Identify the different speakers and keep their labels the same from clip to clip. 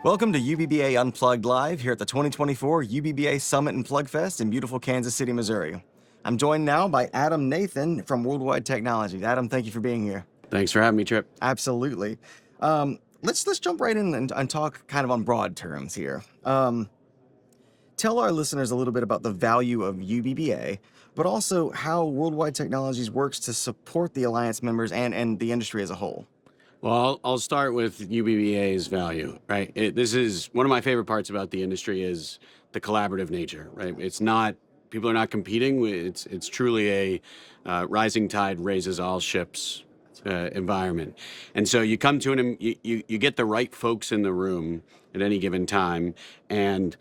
Speaker 1: Welcome to UBBA Unplugged Live here at the 2024 UBBA Summit Plugfest in beautiful Kansas City, Missouri. I'm joined now by Adam Nathan from Worldwide Technologies. Adam, thank you for being here.
Speaker 2: Thanks for having me, Trip.
Speaker 1: Absolutely. Let's jump right in and talk kind of on broad terms here. Tell our listeners a little bit about the value of UBBA, but also how Worldwide Technologies works to support the Alliance members and the industry as a whole.
Speaker 2: Well, I'll start with UBBA's value, right? This is one of my favorite parts about the industry is the collaborative nature, right? It's not, people are not competing. It's truly a rising tide raises all ships environment. And so you come to an, you get the right folks in the room at any given time. And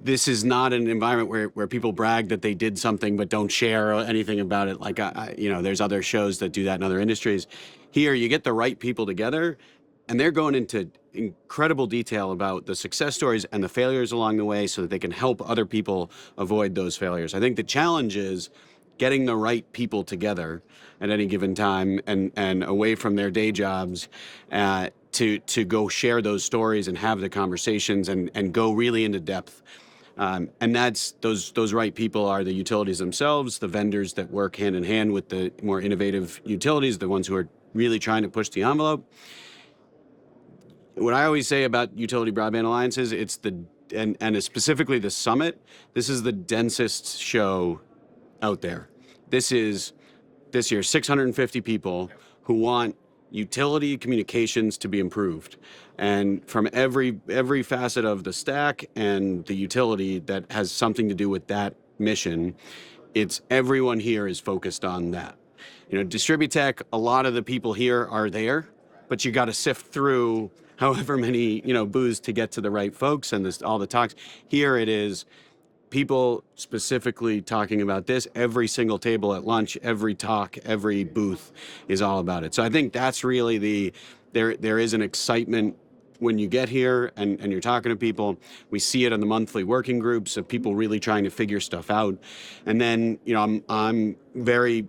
Speaker 2: this is not an environment where people brag that they did something but don't share anything about it. Like, there's other shows that do that in other industries. Here, you get the right people together, and they're going into incredible detail about the success stories and the failures along the way so that they can help other people avoid those failures. I think the challenge is getting the right people together at any given time and away from their day jobs to go share those stories and have the conversations and go really into depth. And that's those right people are the utilities themselves, the vendors that work hand in hand with the more innovative utilities, the ones who are really trying to push the envelope. What I always say about utility broadband alliances, and specifically the summit, this is the densest show out there. This is this year 650 people who want utility communications to be improved, and from every facet of the stack and the utility that has something to do with that mission, it's everyone here is focused on that. Distributech, a lot of the people here are there, but you got to sift through however many booths to get to the right folks and all the talks. Here it is people specifically talking about this. Every single table at lunch, every talk, every booth is all about it. So I think that's really there is an excitement when you get here and you're talking to people. We see it in the monthly working groups of people really trying to figure stuff out. And then, I'm very,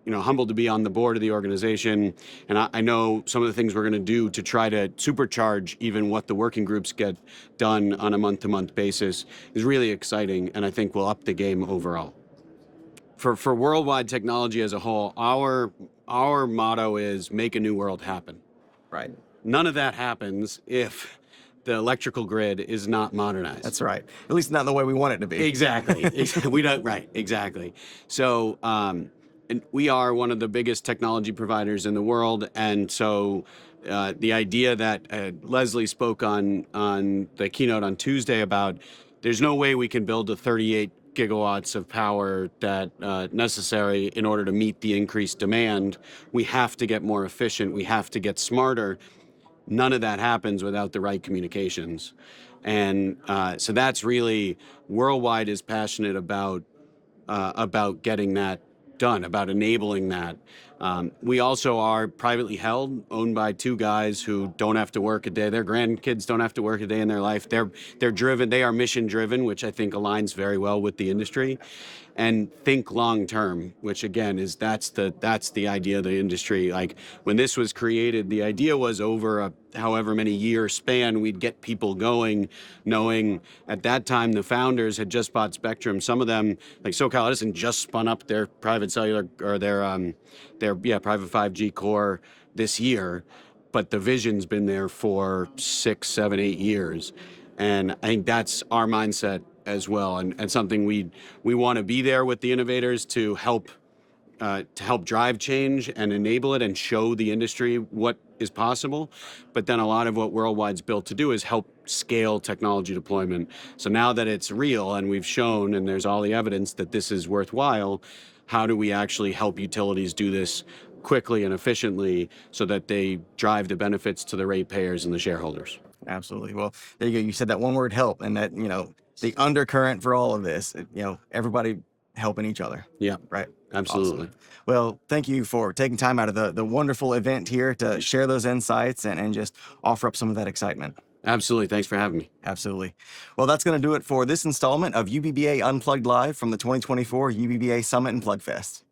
Speaker 2: humbled to be on the board of the organization. And I know some of the things we're going to do to try to supercharge even what the working groups get done on a month-to-month basis is really exciting. And I think we'll up the game overall. For Worldwide Technology as a whole, our motto is make a new world happen.
Speaker 1: Right.
Speaker 2: None of that happens if the electrical grid is not modernized.
Speaker 1: That's right. At least not in the way we want it to be.
Speaker 2: Exactly. We don't. Right. Exactly. So, and we are one of the biggest technology providers in the world, and so the idea that Leslie spoke on the keynote on Tuesday about there's no way we can build the 38 gigawatts of power that necessary in order to meet the increased demand. We have to get more efficient. We have to get smarter. None of that happens without the right communications. And so that's really, Worldwide is passionate about getting that done, about enabling that. We also are privately held, owned by two guys who don't have to work a day. Their grandkids don't have to work a day in their life. They're driven, they are mission driven, which I think aligns very well with the industry. And think long term, which again is that's the idea of the industry. Like when this was created, the idea was over a however many year span, we'd get people going, knowing at that time the founders had just bought Spectrum. Some of them, like SoCal Edison, just spun up their private cellular or their private 5G core this year, but the vision's been there for 6, 7, 8 years. And I think that's our mindset as well, and something we want to be there with the innovators to help drive change and enable it and show the industry what is possible. But then a lot of what Worldwide's built to do is help scale technology deployment. So now that it's real and we've shown and there's all the evidence that this is worthwhile, how do we actually help utilities do this quickly and efficiently so that they drive the benefits to the ratepayers and the shareholders?
Speaker 1: Absolutely. Well, there you go. You said that one word, help, and that, the undercurrent for all of this, everybody helping each other.
Speaker 2: Yeah.
Speaker 1: Right.
Speaker 2: Absolutely.
Speaker 1: Awesome. Well, thank you for taking time out of the wonderful event here to share those insights and just offer up some of that excitement.
Speaker 2: Absolutely. Thanks for having me.
Speaker 1: Absolutely. Well, that's going to do it for this installment of UBBA Unplugged Live from the 2024 UBBA Summit Plugfest.